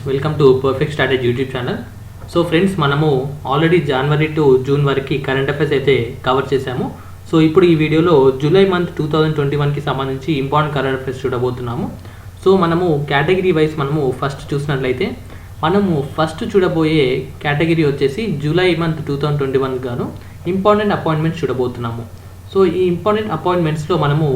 Welcome to perfect strategy YouTube channel. So friends, మనము already January to June వరకు current affairs అయితే cover చేశాము. So ఇప్పుడు ఈ వీడియోలో జూలై మంత్ 2021కి సంబంధించి ఇంపార్టెంట్ కరెంట్ అఫైర్స్ చూడబోతున్నాము. సో మనము కేటగిరీ వైజ్ మనము ఫస్ట్ చూసినట్లయితే మనము ఫస్ట్ చూడబోయే కేటగిరీ వచ్చేసి జూలై మంత్ 2021 గాను ఇంపార్టెంట్ అపాయింట్మెంట్స్ చూడబోతున్నాము. సో ఈ ఇంపార్టెంట్ అపాయింట్మెంట్స్లో మనము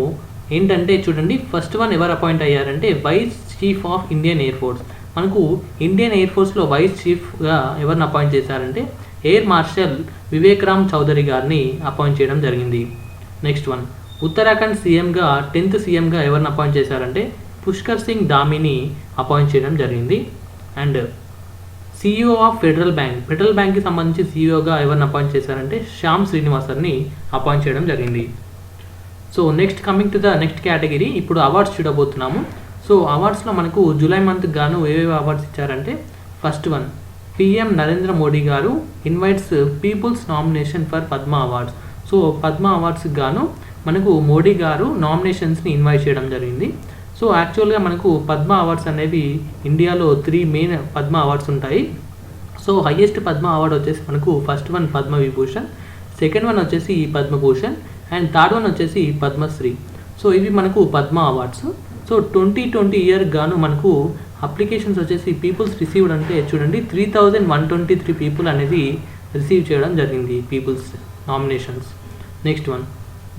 ఏంటంటే చూడండి, ఫస్ట్ వన్ ఎవరు అపాయింట్ అయ్యారంటే vice chief of Indian air force. మనకు ఇండియన్ ఎయిర్ ఫోర్స్లో వైస్ చీఫ్గా ఎవరిని అపాయింట్ చేశారంటే ఎయిర్ మార్షల్ వివేక్ రామ్ చౌదరి గారిని అపాయింట్ చేయడం జరిగింది. నెక్స్ట్ వన్, ఉత్తరాఖండ్ సీఎంగా 10th సీఎంగా ఎవరిని అపాయింట్ చేశారంటే పుష్కర్ సింగ్ ధామీని అపాయింట్ చేయడం జరిగింది. అండ్ CEO ఆఫ్ ఫెడరల్ బ్యాంక్కి సంబంధించి CEOగా ఎవరిని అపాయింట్ చేశారంటే శ్యామ్ శ్రీనివాసన్ని అపాయింట్ చేయడం జరిగింది. So next coming to the next category, ఇప్పుడు అవార్డ్స్ చూడబోతున్నాము. సో అవార్డ్స్లో మనకు జూలై మంత్కి గాను ఏవేవి అవార్డ్స్ ఇచ్చారంటే first one, PM Narendra Modi గారు invites peoples nomination for Padma awards. So Padma అవార్డ్స్కి గాను మనకు మోడీ గారు నామినేషన్స్ని ఇన్వైట్ చేయడం జరిగింది. సో యాక్చువల్గా మనకు పద్మ అవార్డ్స్ అనేవి ఇండియాలో 3 మెయిన్ పద్మ అవార్డ్స్ ఉంటాయి. సో హయ్యెస్ట్ పద్మ అవార్డ్ వచ్చేసి మనకు first one Padma Vibhushan, second one వచ్చేసి పద్మభూషణ్ అండ్ థర్డ్ వన్ వచ్చేసి పద్మశ్రీ. సో ఇవి మనకు పద్మ అవార్డ్స్. సో 2020 ఇయర్ గాను మనకు అప్లికేషన్స్ వచ్చేసి పీపుల్స్ రిసీవ్డ్ అంటే చూడండి 3123 పీపుల్ అనేది రిసీవ్ చేయడం జరిగింది people's nominations. Next one,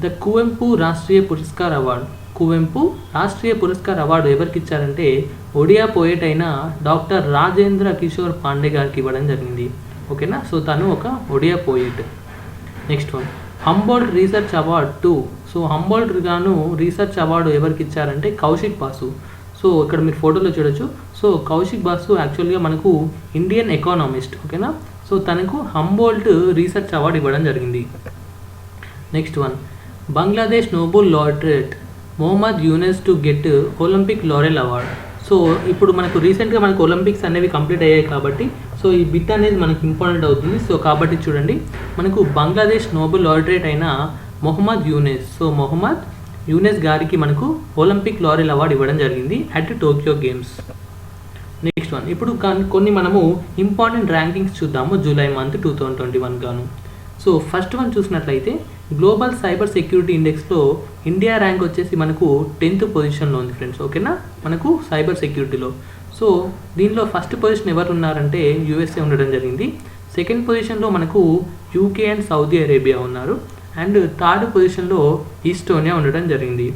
the Kuvempu Rashtriya Puraskar award. Kuvempu Rashtriya Puraskar award ఎవరికి ఇచ్చారంటే ఒడియా పోయెట్ అయిన డాక్టర్ రాజేంద్ర కిషోర్ పాండే గారికి ఇవ్వడం జరిగింది. ఓకేనా, సో తను ఒక Odia poet. Next one, Humboldt research award 2. So Humboldt గాను రీసెర్చ్ అవార్డు ఎవరికి ఇచ్చారంటే కౌశిక్ బాసు. సో ఇక్కడ మీరు ఫోటోలో చూడొచ్చు. సో కౌశిక్ బాసు యాక్చువల్గా మనకు ఇండియన్ ఎకానమిస్ట్. ఓకేనా, సో తనకు హంబోల్ట్ రీసెర్చ్ అవార్డు ఇవ్వడం జరిగింది. Next one, Bangladesh Nobel laureate Mohammad Yunus to get Olympic laurel award. So ఇప్పుడు మనకు రీసెంట్గా మనకు ఒలింపిక్స్ అనేవి కంప్లీట్ అయ్యాయి కాబట్టి సో ఈ బిట్ అనేది మనకు ఇంపార్టెంట్ అవుతుంది. సో కాబట్టి చూడండి, మనకు బంగ్లాదేశ్ నోబెల్ లారెట్ అయిన మొహమ్మద్ యూనస్, సో మొహమ్మద్ యూనస్ గారికి మనకు ఒలింపిక్ లారెల్ అవార్డు ఇవ్వడం జరిగింది at Tokyo games. Next one, ఇప్పుడు కొన్ని మనము ఇంపార్టెంట్ ర్యాంకింగ్స్ చూద్దాము జూలై మంత్ 2021 గాను. సో ఫస్ట్ వన్ చూసినట్లయితే గ్లోబల్ సైబర్ సెక్యూరిటీ ఇండెక్స్లో ఇండియా ర్యాంక్ వచ్చేసి మనకు 10th పొజిషన్లో ఉంది ఫ్రెండ్స్. ఓకేనా, మనకు సైబర్ సెక్యూరిటీలో. సో దీనిలో ఫస్ట్ పొజిషన్ ఎవరు ఉన్నారంటే USA ఉండడం జరిగింది. సెకండ్ పొజిషన్లో మనకు UK అండ్ సౌదీ అరేబియా ఉన్నారు. అండ్ థర్డ్ పొజిషన్లో ఈస్టోనియా ఉండడం జరిగింది.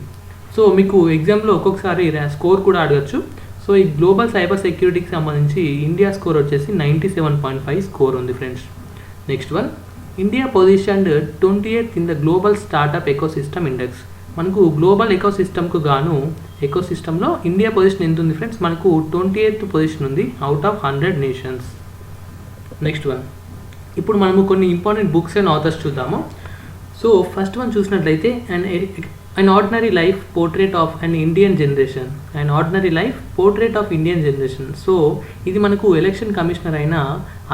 సో మీకు ఎగ్జామ్లో ఒక్కొక్కసారి స్కోర్ కూడా అడగచ్చు. సో ఈ గ్లోబల్ సైబర్ సెక్యూరిటీకి సంబంధించి ఇండియా స్కోర్ వచ్చేసి 97.5 స్కోర్ ఉంది friends. Next one, India positioned 28th in the global startup ecosystem index. మనకు గ్లోబల్ ఎకోసిస్టమ్కు గాను ఎకోసిస్టంలో ఇండియా పొజిషన్ ఎంత ఉంది ఫ్రెండ్స్, మనకు 28th పొజిషన్ ఉంది out of 100 nations. Next one, ఇప్పుడు మనము కొన్ని ఇంపార్టెంట్ బుక్స్ అండ్ ఆథర్స్ చూద్దాము. సో ఫస్ట్ వన్ చూసినట్లయితే an ordinary life portrait of an Indian generation. An ordinary life portrait of Indian generation. So ఇది మనకు election commissioner అయిన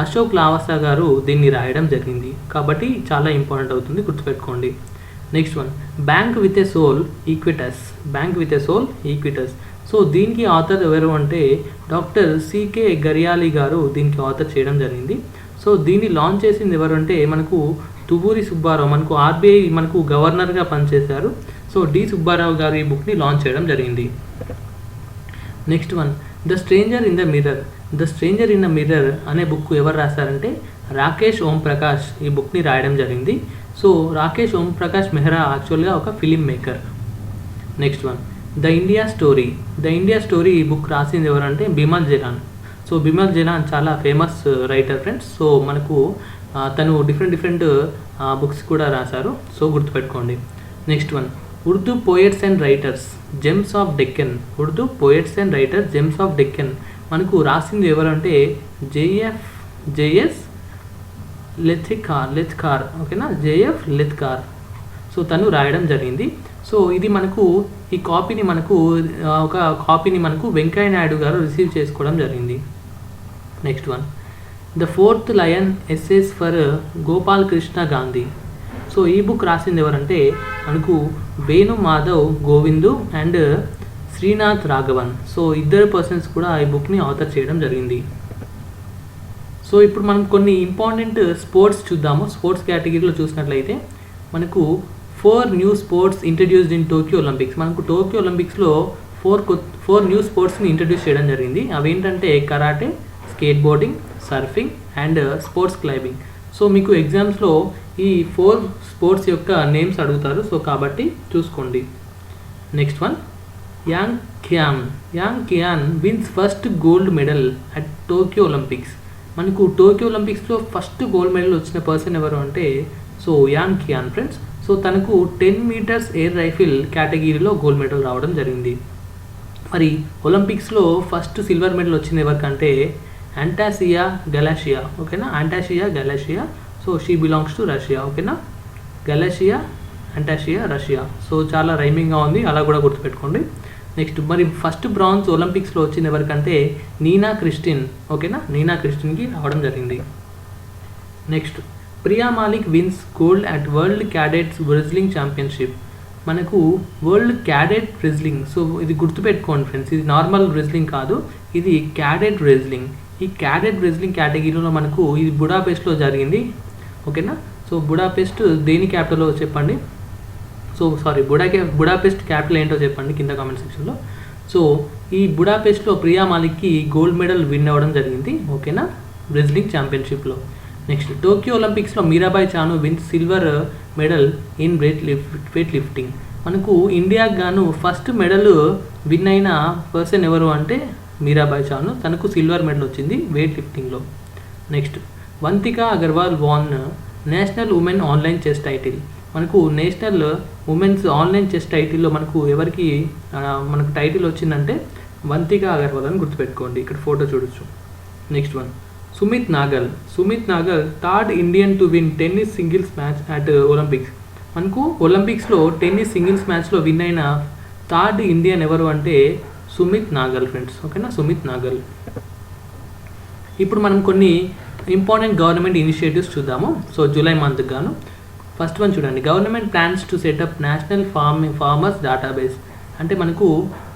అశోక్ లావాసా గారు దీన్ని రాయడం జరిగింది కాబట్టి చాలా ఇంపార్టెంట్ అవుతుంది, గుర్తుపెట్టుకోండి. Next one, bank with a soul Equitas. Bank with a soul Equitas. So దీనికి ఆథర్ ఎవరు అంటే డాక్టర్ CK గరియాలి గారు దీనికి ఆథర్ చేయడం జరిగింది. సో దీన్ని లాంచ్ చేసింది ఎవరు అంటే మనకు తువ్వూరి సుబ్బారావు, మనకు RBI మనకు గవర్నర్గా పనిచేశారు. సో D సుబ్బారావు గారు ఈ బుక్ని లాంచ్ చేయడం జరిగింది. Next one, the stranger in the mirror. The stranger in the mirror అనే బుక్ ఎవరు రాశారంటే రాకేష్ ఓం ప్రకాష్ ఈ బుక్ని రాయడం జరిగింది. సో రాకేష్ ఓం ప్రకాష్ మెహ్రా యాక్చువల్గా ఒక film maker. Next one, the India story. The India story ఈ బుక్ రాసింది ఎవరంటే బిమల్ జలాన్. సో బిమల్ జలాన్ చాలా ఫేమస్ రైటర్ ఫ్రెండ్స్. సో మనకు తను డిఫరెంట్ బుక్స్ కూడా రాశారు, సో గుర్తుపెట్టుకోండి. Next one, Urdu poets and writers gems of Deccan. Urdu poets and writers gems of Deccan మనకు రాసింది ఎవరంటే JF లెత్కార్. ఓకేనా, JF లెత్కార్. సో తను రాయడం జరిగింది. సో ఇది మనకు ఈ కాపీని మనకు ఒక కాపీని మనకు వెంకయ్య నాయుడు గారు రిసీవ్ చేసుకోవడం జరిగింది. Next one, the fourth lion essays for Gopal Krishna Gandhi. So ఈ బుక్ రాసింది ఎవరంటే మనకు వేణు మాధవ్ గోవిందు అండ్ శ్రీనాథ్ రాఘవన్. సో ఇద్దరు పర్సన్స్ కూడా ఈ బుక్ని ఆథర్ చేయడం జరిగింది. సో ఇప్పుడు మనం కొన్ని ఇంపార్టెంట్ స్పోర్ట్స్ చూద్దాము. స్పోర్ట్స్ కేటగిరీలో చూసినట్లయితే మనకు 4 new sports introduced in Tokyo Olympics. మనకు టోక్యో ఒలింపిక్స్లో 4 న్యూ స్పోర్ట్స్ని ఇంట్రడ్యూస్ చేయడం జరిగింది. అవి ఏంటంటే karate, skateboarding, surfing and sports climbing. So మీకు ఎగ్జామ్స్లో ఈ 4 స్పోర్ట్స్ యొక్క నేమ్స్ అడుగుతారు. సో కాబట్టి చూసుకోండి. Next one, Yang Qian wins first gold medal at Tokyo Olympics. మనకు టోక్యో ఒలింపిక్స్లో ఫస్ట్ గోల్డ్ మెడల్ వచ్చిన పర్సన్ ఎవరు అంటే so Yang Qian friends. So తనకు 10 మీటర్స్ ఎయిర్ రైఫిల్ కేటగిరీలో గోల్డ్ మెడల్ రావడం జరిగింది. మరి ఒలింపిక్స్లో ఫస్ట్ సిల్వర్ మెడల్ వచ్చింది ఎవరికంటే అంటాసియా గలాషియా. ఓకేనా, Anastasia Galashina. So she belongs to Russia. ఓకేనా, గలాషియా అంటాసియా రష్యా. సో చాలా రైమింగ్గా ఉంది, అలా కూడా గుర్తుపెట్టుకోండి. నెక్స్ట్ మరి ఫస్ట్ బ్రాంజ్ ఒలింపిక్స్లో వచ్చింది ఎవరికంటే నీనా క్రిస్టిన్. ఓకేనా, నీనా క్రిస్టిన్కి రావడం జరిగింది. Next, Priya Malik wins gold at world cadets wrestling championship. మనకు వరల్డ్ క్యాడెట్ రెజ్లింగ్. సో ఇది గుర్తుపెట్టుకోండి ఫ్రెండ్స్, ఇది నార్మల్ రెజ్లింగ్ కాదు, ఇది క్యాడెట్ రెజ్లింగ్. ఈ క్యాడెట్ రెజ్లింగ్ కేటగిరీలో మనకు ఇది బుడాపెస్ట్లో జరిగింది. ఓకేనా, సో బుడాపెస్ట్ దేని క్యాపిటల్లో చెప్పండి. సో సారీ, బుడాపెస్ట్ క్యాపిటల్ ఏంటో చెప్పండి కింద కామెంట్ సెక్షన్లో. సో ఈ బుడాపెస్ట్లో ప్రియా మాలిక్కి గోల్డ్ మెడల్ విన్ అవ్వడం జరిగింది. ఓకేనా, రెజ్లింగ్ ఛాంపియన్షిప్లో. నెక్స్ట్, టోక్యో ఒలింపిక్స్లో Mirabai Chanu wins silver medal in weightlifting. మనకు ఇండియాకు గాను ఫస్ట్ మెడల్ విన్ అయిన పర్సన్ ఎవరు అంటే మీరాబాయ్ చాను. తనకు సిల్వర్ మెడల్ వచ్చింది వెయిట్ లిఫ్టింగ్లో. Next, Vantika Agrawal won national women online chess title. మనకు నేషనల్ ఉమెన్స్ ఆన్లైన్ చెస్ టైటిల్లో మనకు ఎవరికి మనకు టైటిల్ వచ్చిందంటే వంతికా అగర్వాల్ అని గుర్తుపెట్టుకోండి. ఇక్కడ ఫోటో చూడొచ్చు. Next one, Sumit Nagal third Indian to win tennis singles match at Olympics. మనకు ఒలింపిక్స్లో టెన్నిస్ సింగిల్స్ మ్యాచ్లో విన్ అయిన థర్డ్ ఇండియన్ ఎవరు అంటే సుమిత్ నాగల్ ఫ్రెండ్స్. ఓకేనా, సుమిత్ నాగల్. ఇప్పుడు మనం కొన్ని ఇంపార్టెంట్ గవర్నమెంట్ ఇనిషియేటివ్స్ చూద్దాము. సో జూలై మంత్కి గాను ఫస్ట్ వన్ చూడండి, government plans to set up national farmers database. అంటే మనకు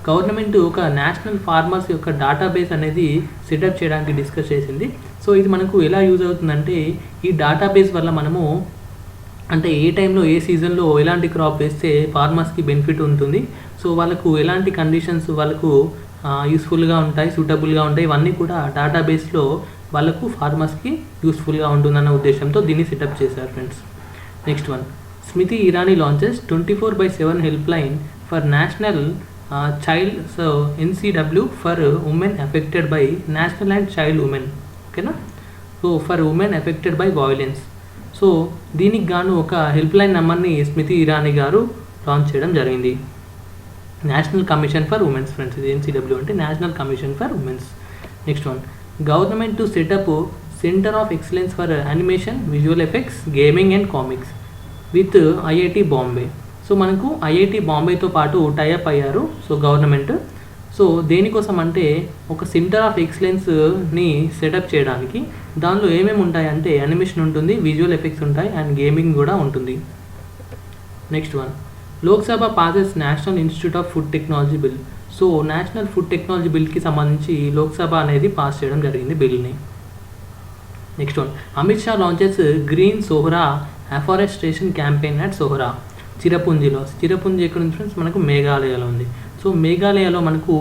గవర్నమెంట్ ఒక నేషనల్ ఫార్మర్స్ యొక్క డేటాబేస్ అనేది సెటప్ చేయడానికి డిస్కస్ చేసింది. సో ఇది మనకు ఎలా యూజ్ అవుతుందంటే ఈ డేటాబేస్ వల్ల మనము అంటే ఏ టైంలో ఏ సీజన్లో ఎలాంటి క్రాప్ వేస్తే ఫార్మర్స్కి బెనిఫిట్ ఉంటుంది, సో వాళ్ళకు ఎలాంటి కండిషన్స్ వాళ్ళకు యూస్ఫుల్గా ఉంటాయి, సూటబుల్గా ఉంటాయి, ఇవన్నీ కూడా డేటాబేస్లో వాళ్ళకు ఫార్మర్స్కి యూస్ఫుల్గా ఉంటుందన్న ఉద్దేశంతో దీన్ని సెటప్ చేశారు friends. Next one, Smriti Irani launches 24/7 help line for national child so NCW for women affected by national and child women. ఓకేనా, so for women affected by violence. So దీనికి గాను ఒక హెల్ప్ లైన్ నెంబర్ని స్మృతి ఇరానీ గారు లాంచ్ చేయడం జరిగింది. National commission for women's friends, ఇది NCW అంటే national commission for women's. Next one, government to set up centre of excellence for animation, visual effects, gaming and comics with IIT Bombay. So మనకు IIT బాంబేతో పాటు tie up అయ్యారు so government. So దేనికోసం అంటే ఒక centre of ఎక్సలెన్స్ని setup చేయడానికి. దానిలో ఏమేమి ఉంటాయంటే యానిమేషన్ ఉంటుంది, విజువల్ ఎఫెక్ట్స్ ఉంటాయి అండ్ గేమింగ్ కూడా ఉంటుంది. Next one, Lok Sabha passes national institute of food technology bill. So national food technology బిల్కి సంబంధించి లోక్సభ అనేది పాస్ చేయడం జరిగింది బిల్ని. Next one, Amit Shah launches green Sohra afforestation campaign at Sohra, చిరపుంజిలో. చిరపుంజి ఎక్కడ ఉంది ఫ్రెండ్స్, మనకు మేఘాలయలో ఉంది. సో మేఘాలయలో మనకు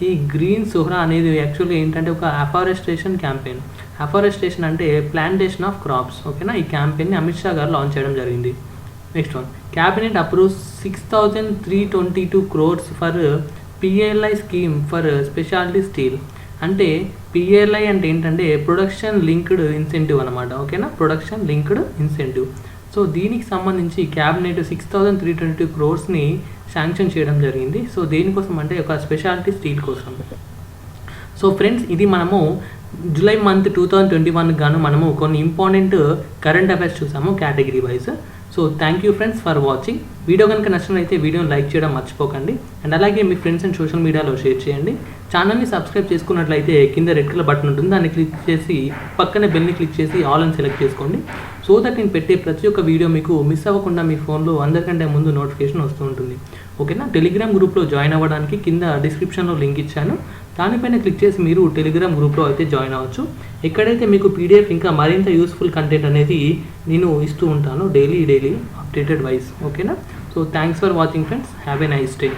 ఈ గ్రీన్ సోహరా అనేది యాక్చువల్గా ఏంటంటే ఒక అఫారెస్టేషన్ క్యాంపెయిన్. అఫారెస్టేషన్ అంటే ప్లాంటేషన్ ఆఫ్ క్రాప్స్. ఓకేనా, ఈ క్యాంపెయిన్ని అమిత్ షా గారు లాంచ్ చేయడం జరిగింది. Next one, cabinet approves 6,322 crores for PLI scheme for speciality steel. అంటే PLI అంటే ఏంటంటే ప్రొడక్షన్ లింక్డ్ ఇన్సెంటివ్ అనమాట. ఓకేనా, ప్రొడక్షన్ లింక్డ్ ఇన్సెంటివ్. సో దీనికి సంబంధించి క్యాబినెట్ 6,322 crores శాంక్షన్ చేయడం జరిగింది. సో దేనికోసం అంటే ఒక స్పెషాలిటీ స్టీల్ కోసం. సో ఫ్రెండ్స్, ఇది మనము జూలై మంత్ 2021 గాను మనము కొన్ని ఇంపార్టెంట్ కరెంట్ అఫైర్స్ చూసాము category wise. So thank you friends for watching. Video కనుక నచ్చినట్లయితే వీడియోని లైక్ చేయడం మర్చిపోకండి అండ్ అలాగే మీ ఫ్రెండ్స్ అండ్ సోషల్ మీడియాలో షేర్ చేయండి. ఛానల్ని సబ్స్క్రైబ్ చేసుకున్నట్లయితే కింద రెడ్ కలర్ బటన్ ఉంటుంది, దాన్ని క్లిక్ చేసి పక్కనే బెల్ని క్లిక్ చేసి ఆల్ అని సెలెక్ట్ చేసుకోండి. సో దట్ నేను పెట్టే ప్రతి ఒక్క వీడియో మీకు మిస్ అవ్వకుండా మీ ఫోన్లో అందరికంటే ముందు నోటిఫికేషన్ వస్తూ ఉంటుంది. ఓకేనా. టెలిగ్రామ్ గ్రూప్లో జాయిన్ అవ్వడానికి కింద డిస్క్రిప్షన్లో లింక్ ఇచ్చాను, దానిపైన క్లిక్ చేసి మీరు టెలిగ్రామ్ గ్రూప్లో అయితే జాయిన్ అవ్వచ్చు. ఎక్కడైతే మీకు పీడిఎఫ్ ఇంకా మరింత యూస్ఫుల్ కంటెంట్ అనేది నేను ఇస్తూ ఉంటాను డైలీ అప్డేటెడ్ వైజ్. ఓకేనా. So thanks for watching friends, have a nice day.